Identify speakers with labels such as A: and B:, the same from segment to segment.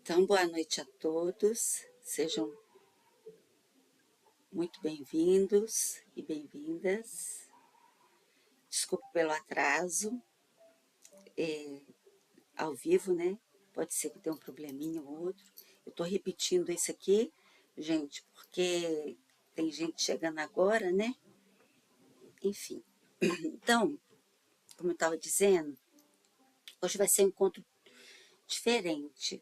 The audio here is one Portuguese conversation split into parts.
A: Então, boa noite a todos, sejam muito bem-vindos e bem-vindas. Desculpe pelo atraso, ao vivo, né? Pode ser que tenha um probleminha ou outro. Eu estou repetindo isso aqui, gente, porque tem gente chegando agora, né? Enfim. Então, como eu estava dizendo, hoje vai ser um encontro diferente,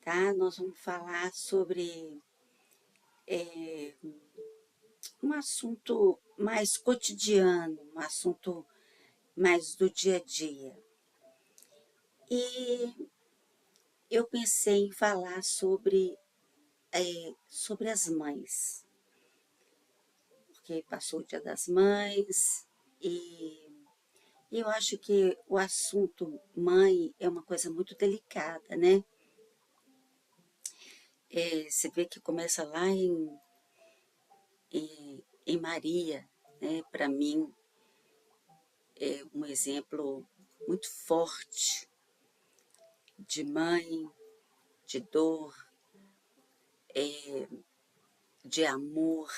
A: tá? Nós vamos falar sobre um assunto mais cotidiano, um assunto mais do dia a dia. E eu pensei em falar sobre as mães, porque passou o Dia das Mães e eu acho que o assunto mãe é uma coisa muito delicada, né? Você vê que começa lá em Maria, né? Para mim, é um exemplo muito forte de mãe, de dor, de amor,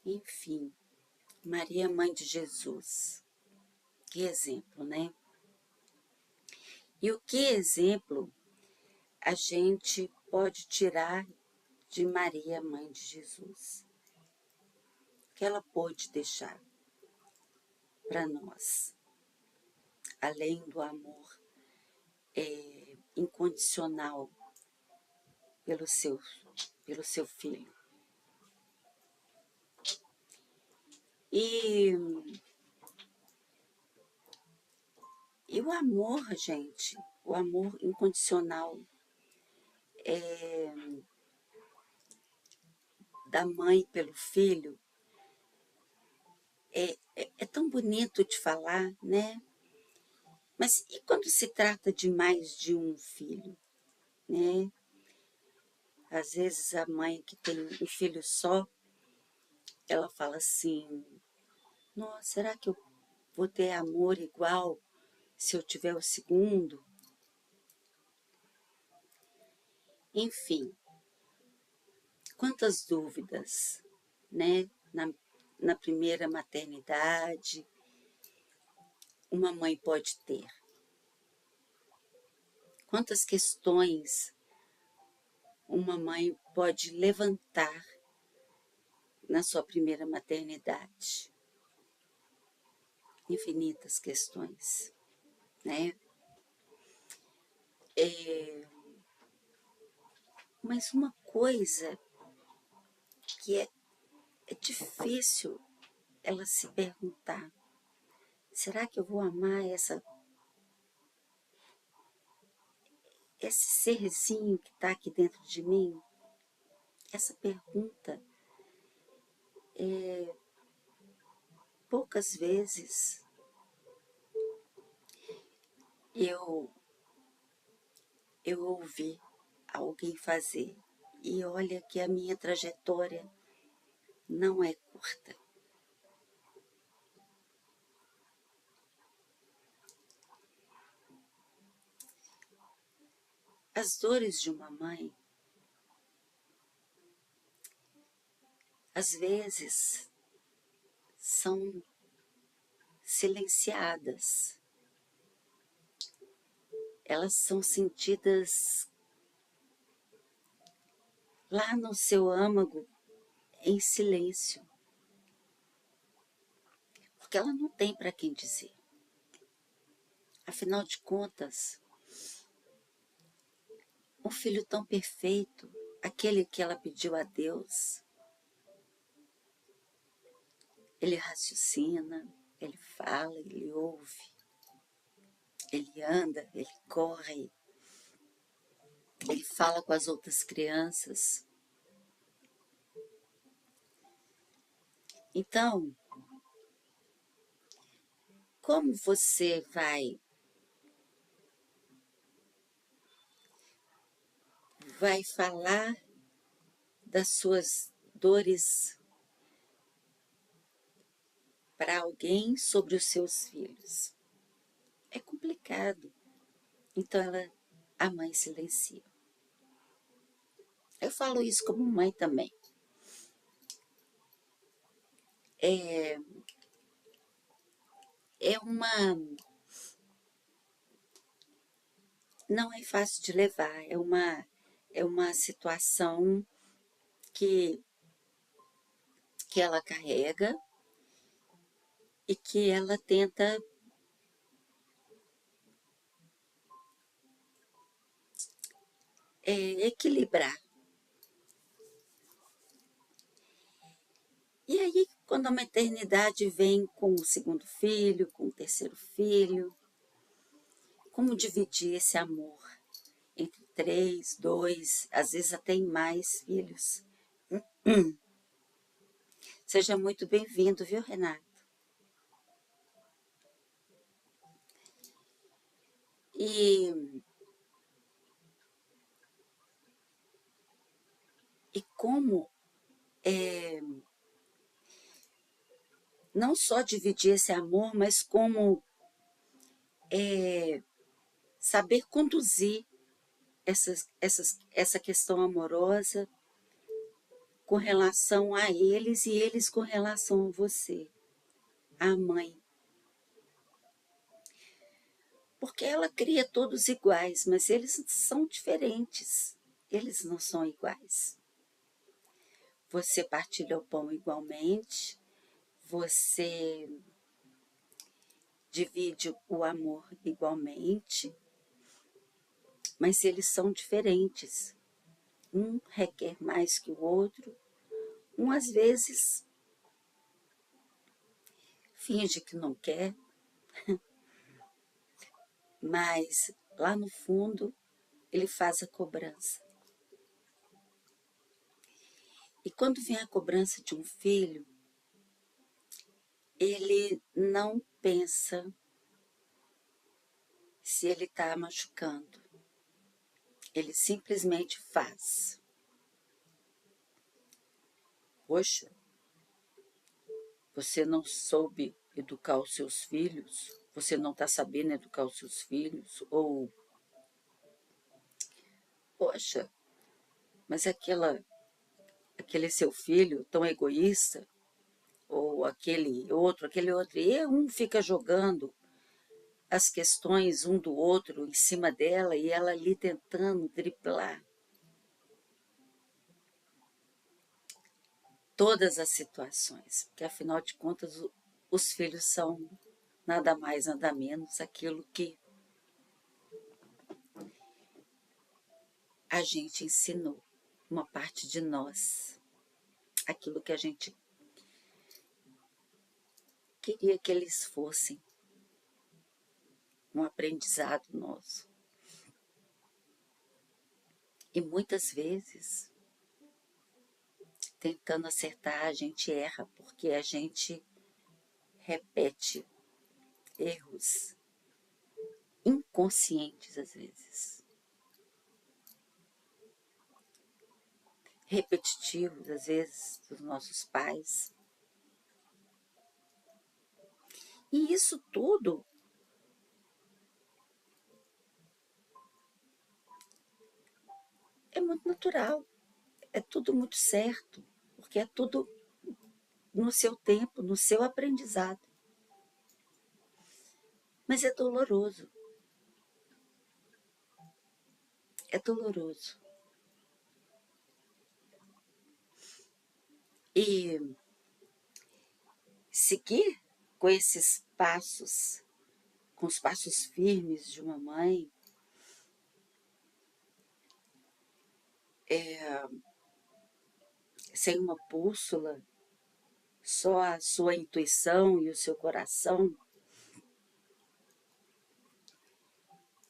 A: enfim. Maria, mãe de Jesus. Que exemplo, né? E o que exemplo a gente pode tirar de Maria, mãe de Jesus? O que ela pôde deixar para nós, além do amor incondicional pelo seu, pelo seu filho. E, e o amor, gente, o amor incondicional da mãe pelo filho é tão bonito de falar, né? Mas e quando se trata de mais de um filho, né? Às vezes a mãe que tem um filho só, ela fala assim, nossa, será que eu vou ter amor igual se eu tiver o segundo? Enfim, quantas dúvidas, né? Na primeira maternidade, uma mãe pode ter. Quantas questões uma mãe pode levantar na sua primeira maternidade? Infinitas questões, né? Mas uma coisa que é difícil ela se perguntar, será que eu vou amar esse serzinho que está aqui dentro de mim? Essa pergunta, poucas vezes eu, eu ouvi alguém fazer. E olha que a minha trajetória não é curta. As dores de uma mãe, às vezes, são silenciadas. Elas são sentidas lá no seu âmago, em silêncio. Porque ela não tem para quem dizer. Afinal de contas, um filho tão perfeito, aquele que ela pediu a Deus, ele raciocina, ele fala, ele ouve, ele anda, ele corre, ele fala com as outras crianças. Então, como você vai falar das suas dores para alguém sobre os seus filhos? É complicado. Então, ela a mãe silencia. Eu falo isso como mãe também. É uma... Não é fácil de levar, é uma situação que, que ela carrega e que ela tenta equilibrar. E aí, quando a maternidade vem com o segundo filho, com o terceiro filho, como dividir esse amor entre 3, 2, às vezes até em mais filhos? Seja muito bem-vindo, viu, Renato? E, e como não só dividir esse amor, mas como saber conduzir essa questão amorosa com relação a eles e eles com relação a você, a mãe. Porque ela cria todos iguais, mas eles são diferentes. Eles não são iguais. Você partilha o pão igualmente, você divide o amor igualmente, mas eles são diferentes. Um requer mais que o outro, um às vezes finge que não quer, mas lá no fundo ele faz a cobrança. E quando vem a cobrança de um filho, ele não pensa se ele está machucando. Ele simplesmente faz. Poxa, você não soube educar os seus filhos? Você não está sabendo educar os seus filhos? Ou, poxa, mas aquele seu filho tão egoísta? Ou aquele outro, e um fica jogando as questões um do outro em cima dela e ela ali tentando driblar todas as situações, porque afinal de contas os filhos são nada mais, nada menos aquilo que a gente ensinou, uma parte de nós, aquilo que a gente queria que eles fossem, um aprendizado nosso. E muitas vezes, tentando acertar, a gente erra, porque a gente repete erros inconscientes às vezes, repetitivos às vezes dos nossos pais. E isso tudo é muito natural, é tudo muito certo, porque é tudo no seu tempo, no seu aprendizado. Mas é doloroso. É doloroso. E seguir com esses passos, com os passos firmes de uma mãe, sem uma bússola, só a sua intuição e o seu coração,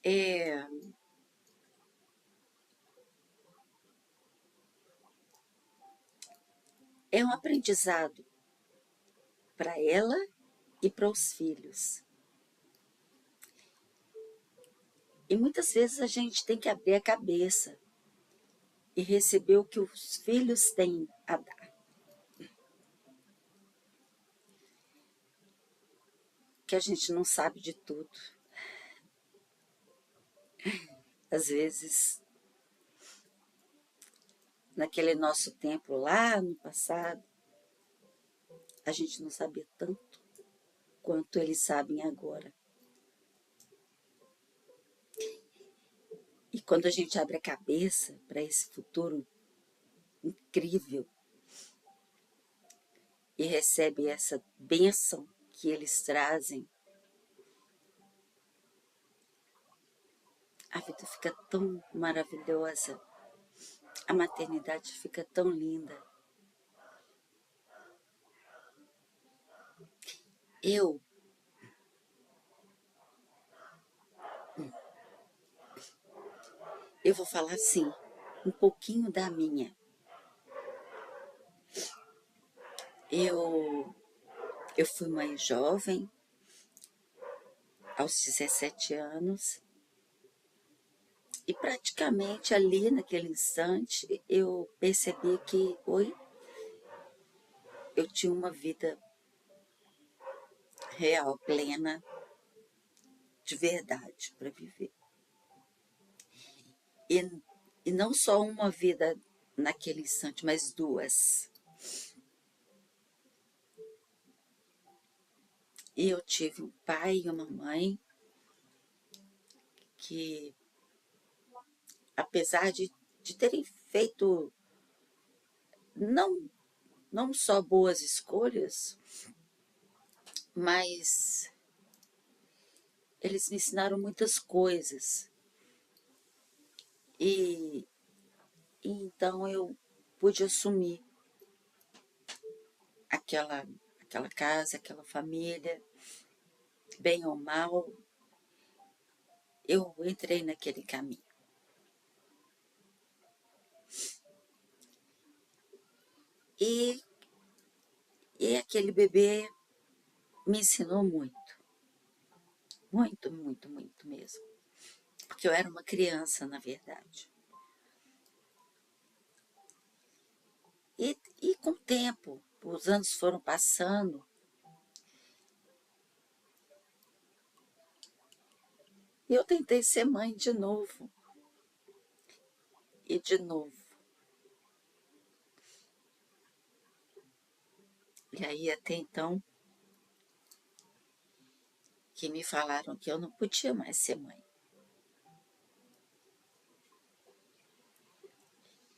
A: é um aprendizado para ela e para os filhos. E muitas vezes a gente tem que abrir a cabeça e receber o que os filhos têm a dar. Que a gente não sabe de tudo. Às vezes, naquele nosso tempo lá no passado, a gente não sabia tanto quanto eles sabem agora. E quando a gente abre a cabeça para esse futuro incrível e recebe essa bênção que eles trazem, a vida fica tão maravilhosa, a maternidade fica tão linda. Eu vou falar assim, um pouquinho da minha. Eu fui mãe jovem, aos 17 anos, e praticamente ali naquele instante eu percebi que, eu tinha uma vida real, plena, de verdade para viver. E, e não só uma vida naquele instante, mas duas. E eu tive um pai e uma mãe que, apesar de terem feito não, não só boas escolhas, mas eles me ensinaram muitas coisas. E, e então eu pude assumir aquela casa, aquela família, bem ou mal, eu entrei naquele caminho. E, e aquele bebê me ensinou muito, muito, muito, muito mesmo. Porque eu era uma criança, na verdade. E com o tempo, os anos foram passando, e eu tentei ser mãe de novo. E de novo. E aí, até então, que me falaram que eu não podia mais ser mãe.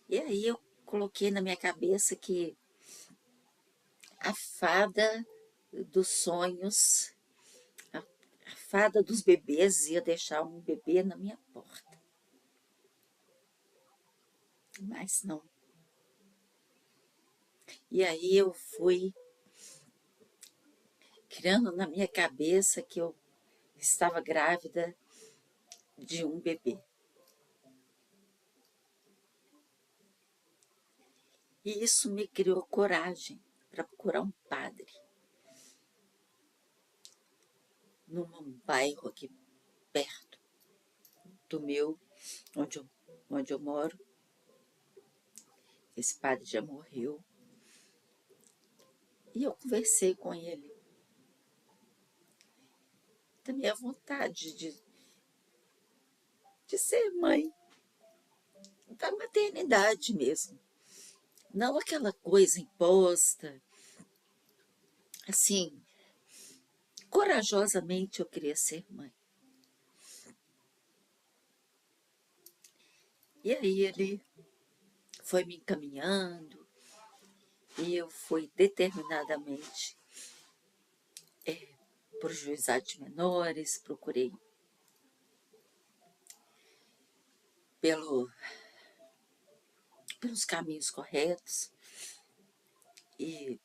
A: E aí eu coloquei na minha cabeça que a fada dos sonhos, a fada dos bebês ia deixar um bebê na minha porta. Mas não. E aí eu fui criando na minha cabeça que eu estava grávida de um bebê. E isso me criou coragem para procurar um padre num bairro aqui perto do meu, onde eu moro. Esse padre já morreu. E eu conversei com ele da minha vontade de ser mãe, da maternidade mesmo. Não aquela coisa imposta. Assim, corajosamente eu queria ser mãe. E aí ele foi me encaminhando e eu fui determinadamente para o juizado de menores, procurei pelos caminhos corretos e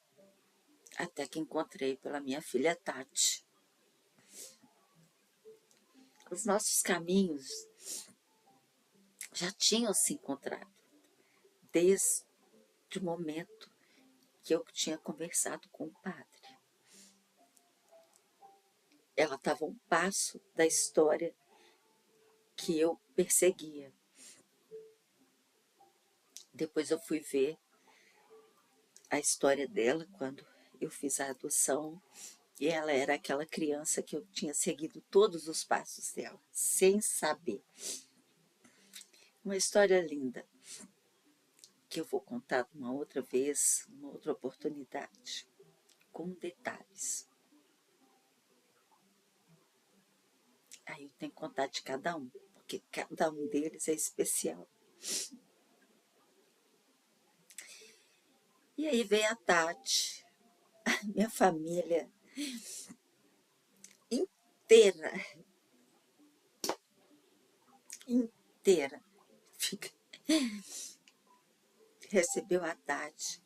A: até que encontrei pela minha filha Tati. Os nossos caminhos já tinham se encontrado desde o momento que eu tinha conversado com o padre. Ela estava a um passo da história que eu perseguia. Depois eu fui ver a história dela quando eu fiz a adoção, e ela era aquela criança que eu tinha seguido todos os passos dela, sem saber. Uma história linda, que eu vou contar uma outra vez, uma outra oportunidade, com detalhes. Aí eu tenho que contar de cada um, porque cada um deles é especial. E aí veio a Tati, minha família inteira, inteira, recebeu a Tati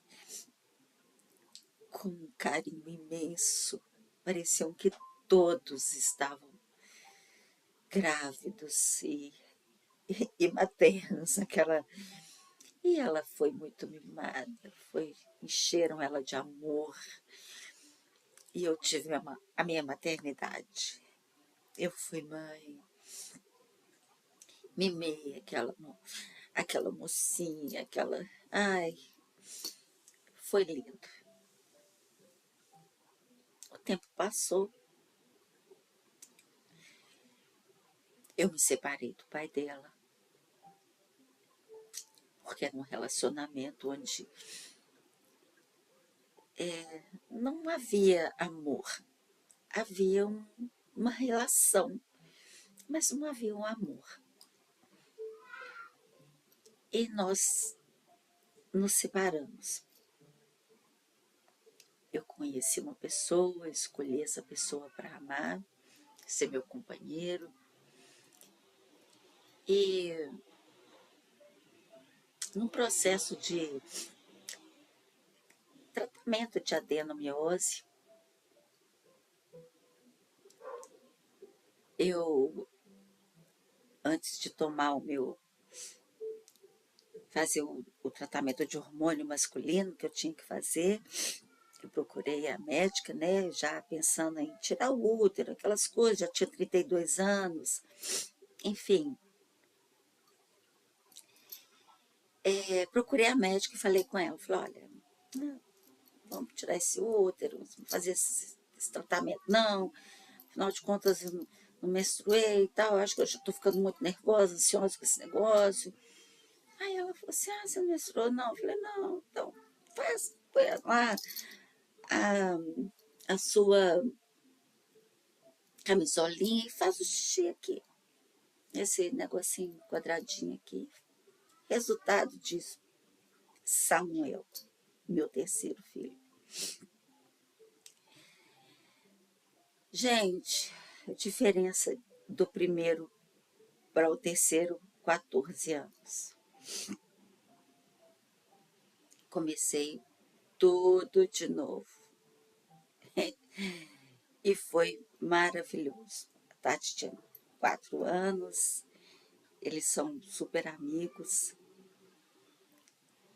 A: com um carinho imenso. Pareciam que todos estavam grávidos e maternos naquela. E ela foi muito mimada, encheram ela de amor. E eu tive a minha maternidade. Eu fui mãe, mimei aquela mocinha, aquela. Ai, foi lindo. O tempo passou, eu me separei do pai dela, porque era um relacionamento onde não havia amor, havia uma relação, mas não havia um amor. E nós nos separamos. Eu conheci uma pessoa, escolhi essa pessoa para amar, ser meu companheiro. E num processo de tratamento de adenomiose, eu, antes de tomar fazer o tratamento de hormônio masculino que eu tinha que fazer, eu procurei a médica, né, já pensando em tirar o útero, aquelas coisas, já tinha 32 anos, enfim. Procurei a médica e falei com ela, falei, olha, não, vamos tirar esse útero, vamos fazer esse tratamento, não, afinal de contas eu não menstruei e tal, acho que eu já estou ficando muito nervosa, ansiosa com esse negócio. Aí ela falou assim, você não menstruou? Não. Eu falei, não, então põe lá a, a sua camisolinha e faz o xixi aqui. Esse negocinho quadradinho aqui. Resultado disso, Samuel, meu terceiro filho. Gente, a diferença do primeiro para o terceiro, 14 anos. Comecei tudo de novo. E foi maravilhoso. A Tati tinha 4 anos, eles são super amigos.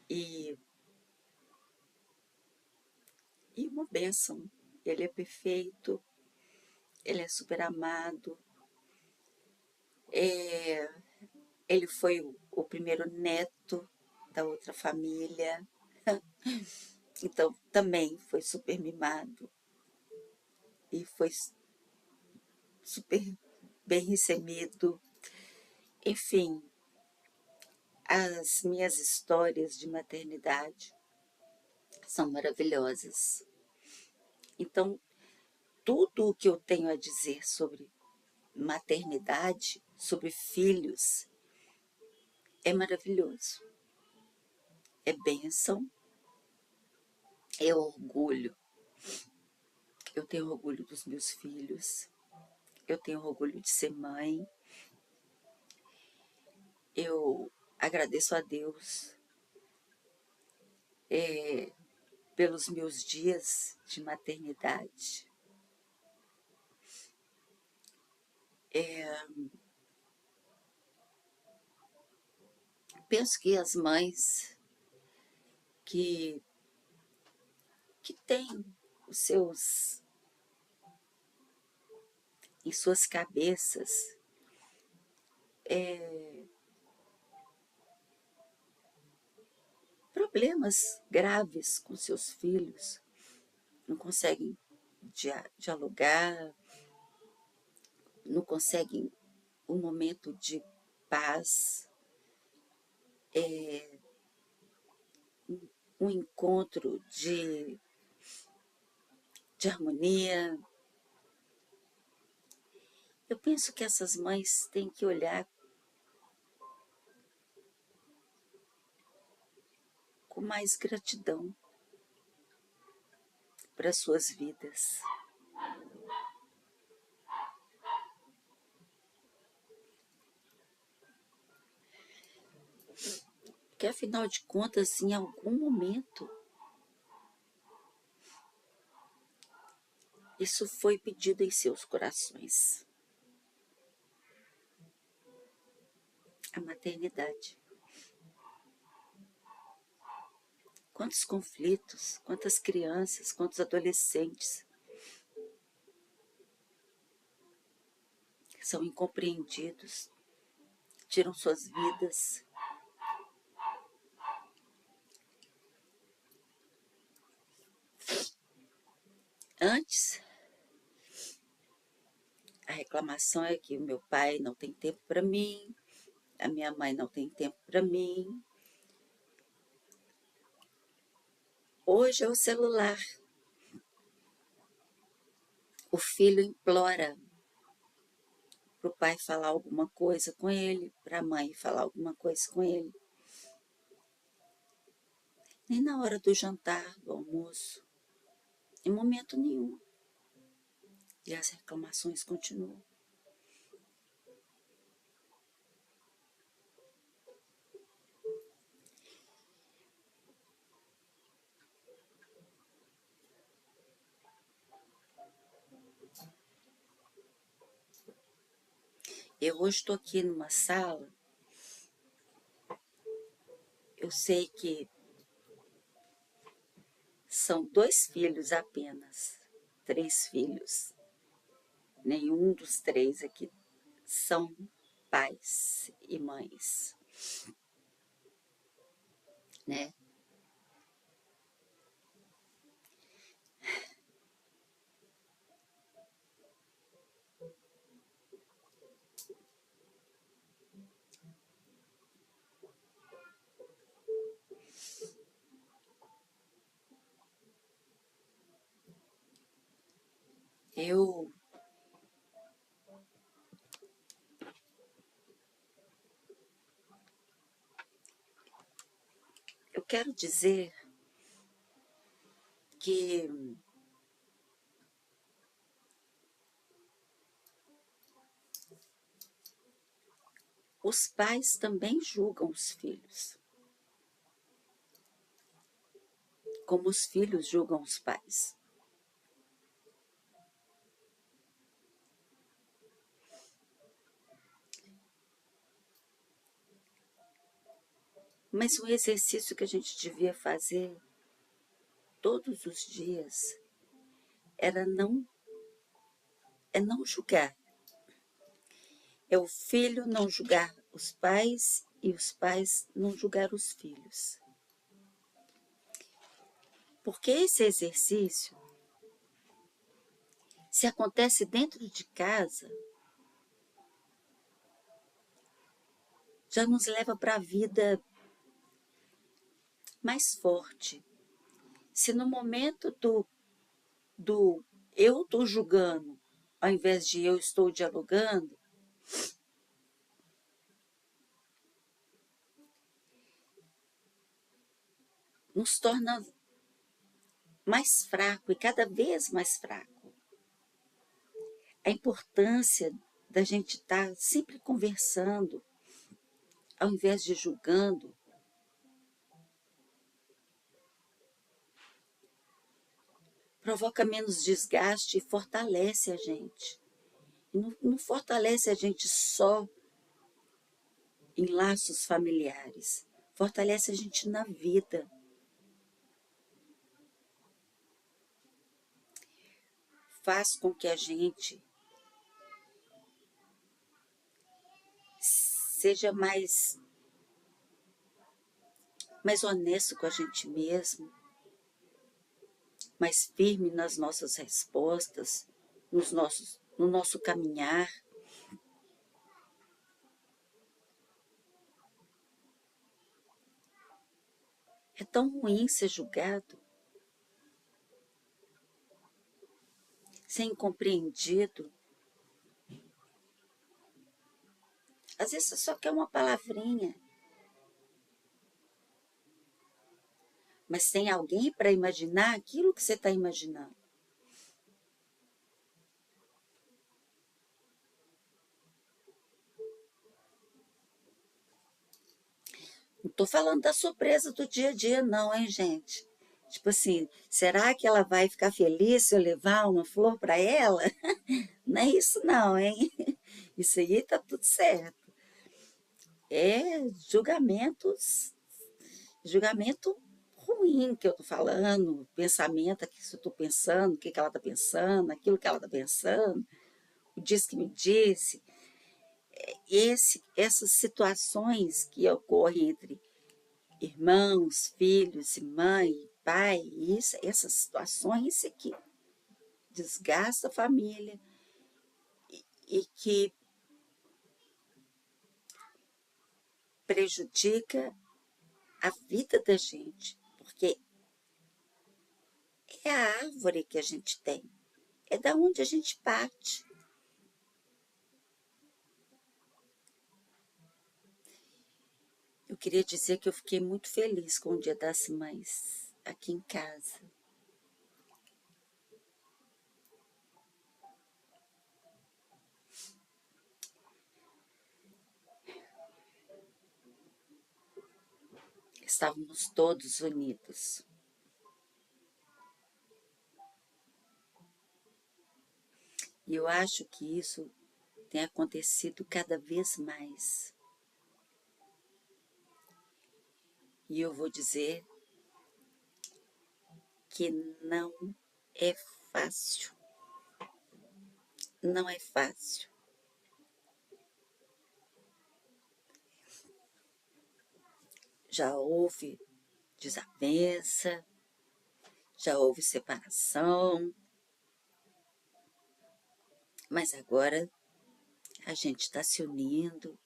A: E uma bênção. Ele é perfeito, ele é super amado. Ele foi o primeiro neto da outra família. Então, também foi super mimado. E foi super bem recebido. Enfim, as minhas histórias de maternidade são maravilhosas. Então, tudo o que eu tenho a dizer sobre maternidade, sobre filhos, é maravilhoso. É bênção, é orgulho. Eu tenho orgulho dos meus filhos, eu tenho orgulho de ser mãe. Eu agradeço a Deus pelos meus dias de maternidade. Penso que as mães que, que têm os seus, em suas cabeças, problemas graves com seus filhos, não conseguem dialogar, não conseguem um momento de paz, um encontro de harmonia. Eu penso que essas mães têm que olhar com mais gratidão para suas vidas. Porque, afinal de contas, em algum momento, isso foi pedido em seus corações. A maternidade. Quantos conflitos, quantas crianças, quantos adolescentes são incompreendidos, tiram suas vidas. Antes, a reclamação é que o meu pai não tem tempo para mim, a minha mãe não tem tempo para mim. Hoje é o celular. O filho implora para o pai falar alguma coisa com ele, para a mãe falar alguma coisa com ele. Nem na hora do jantar, do almoço, em momento nenhum. E as reclamações continuam. Eu hoje estou aqui numa sala, eu sei que são 2 filhos apenas, 3 filhos. Nenhum dos 3 aqui são pais e mães, né? Eu quero dizer que os pais também julgam os filhos, como os filhos julgam os pais. Mas um exercício que a gente devia fazer todos os dias é não julgar. É o filho não julgar os pais e os pais não julgar os filhos. Porque esse exercício, se acontece dentro de casa, já nos leva para a vida mais forte. Se no momento do eu estou julgando, ao invés de eu estou dialogando, nos torna mais fraco e cada vez mais fraco. A importância da gente estar sempre conversando, ao invés de julgando, provoca menos desgaste e fortalece a gente. E não fortalece a gente só em laços familiares, fortalece a gente na vida. Faz com que a gente seja mais honesto com a gente mesmo, mais firme nas nossas respostas, no nosso caminhar. É tão ruim ser julgado, ser incompreendido. Às vezes você só quer uma palavrinha, mas tem alguém para imaginar aquilo que você está imaginando. Não estou falando da surpresa do dia a dia, não, hein, gente? Tipo assim, será que ela vai ficar feliz se eu levar uma flor para ela? Não é isso, não, hein? Isso aí tá tudo certo. É julgamento ruim que eu tô falando, pensamento, que eu tô pensando, o que ela tá pensando, aquilo que ela tá pensando, o disse que me disse. Essas situações que ocorrem entre irmãos, filhos, e mãe, pai, essas situações que desgasta a família e que prejudica a vida da gente, porque é a árvore que a gente tem, é da onde a gente parte. Eu queria dizer que eu fiquei muito feliz com o Dia das Mães aqui em casa. Estávamos todos unidos. E eu acho que isso tem acontecido cada vez mais. E eu vou dizer que não é fácil. Não é fácil. Já houve desavença, já houve separação, mas agora a gente está se unindo,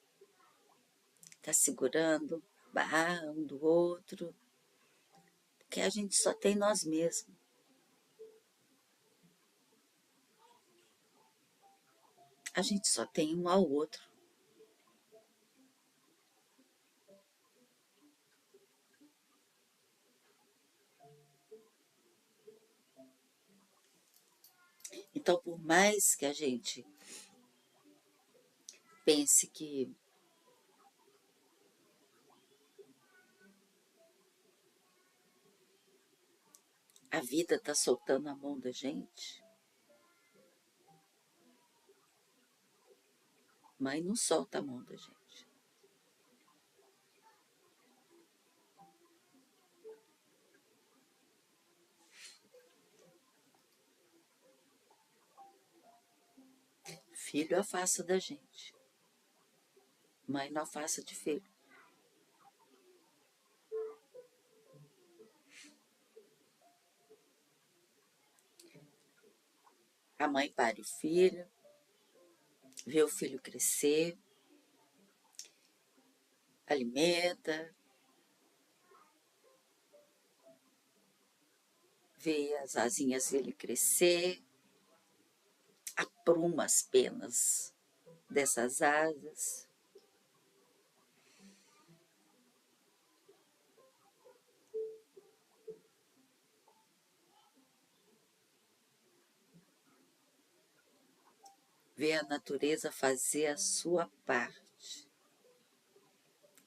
A: está segurando a barra um do outro, porque a gente só tem nós mesmos. A gente só tem um ao outro. Então, por mais que a gente pense que a vida está soltando a mão da gente, mãe não solta a mão da gente. Filho afasta da gente. Mãe não afasta de filho. A mãe pare o filho, vê o filho crescer, alimenta, vê as asinhas dele crescer, apruma as penas dessas asas. Vê a natureza fazer a sua parte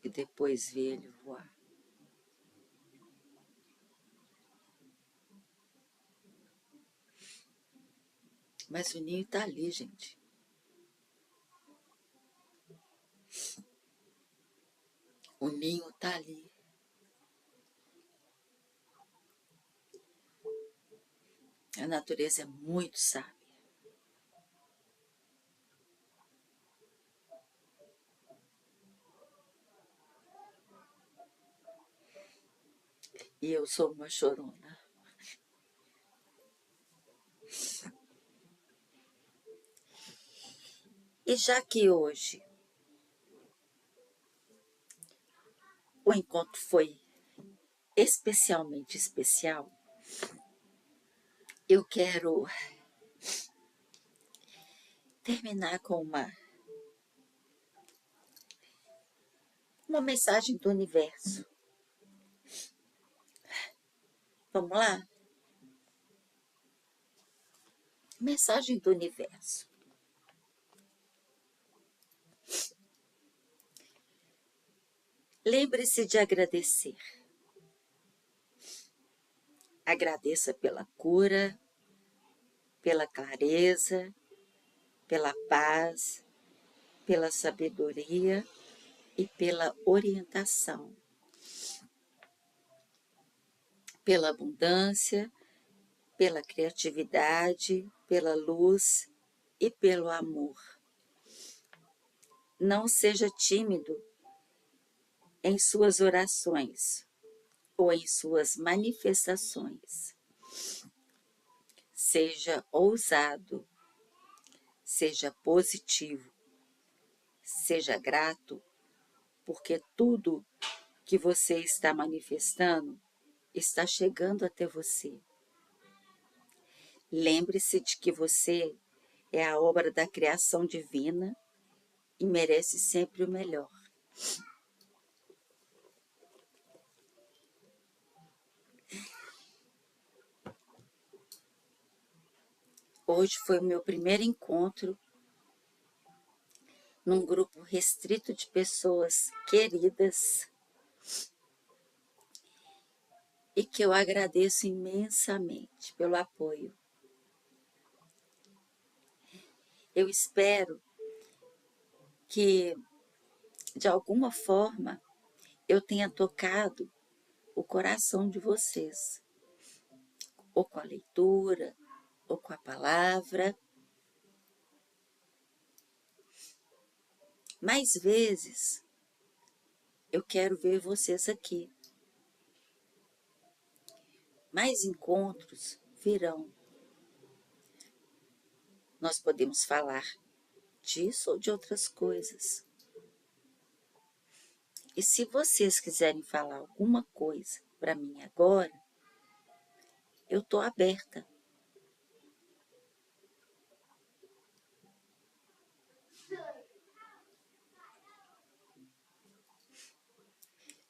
A: e depois vê ele voar. Mas o ninho está ali, gente. O ninho está ali. A natureza é muito sábia. E eu sou uma chorona. E já que hoje o encontro foi especialmente especial, eu quero terminar com uma mensagem do universo. Vamos lá? Mensagem do universo. Lembre-se de agradecer. Agradeça pela cura, pela clareza, pela paz, pela sabedoria e pela orientação, pela abundância, pela criatividade, pela luz e pelo amor. Não seja tímido em suas orações ou em suas manifestações. Seja ousado, seja positivo, seja grato, porque tudo que você está manifestando está chegando até você. Lembre-se de que você é a obra da criação divina e merece sempre o melhor. Hoje foi o meu primeiro encontro num grupo restrito de pessoas queridas e que eu agradeço imensamente pelo apoio. Eu espero que, de alguma forma, eu tenha tocado o coração de vocês, ou com a leitura, ou com a palavra. Mais vezes, eu quero ver vocês aqui. Mais encontros virão. Nós podemos falar disso ou de outras coisas. E se vocês quiserem falar alguma coisa para mim agora, eu estou aberta.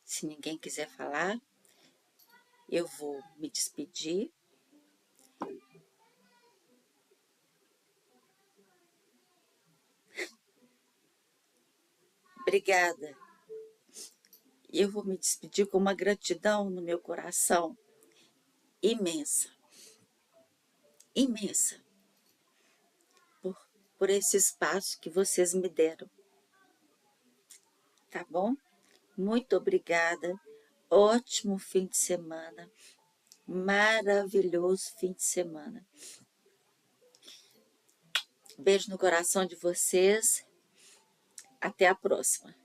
A: Se ninguém quiser falar, eu vou me despedir. Obrigada. Eu vou me despedir com uma gratidão no meu coração imensa, imensa, por esse espaço que vocês me deram. Tá bom? Muito obrigada. Ótimo fim de semana. Maravilhoso fim de semana. Beijo no coração de vocês. Até a próxima.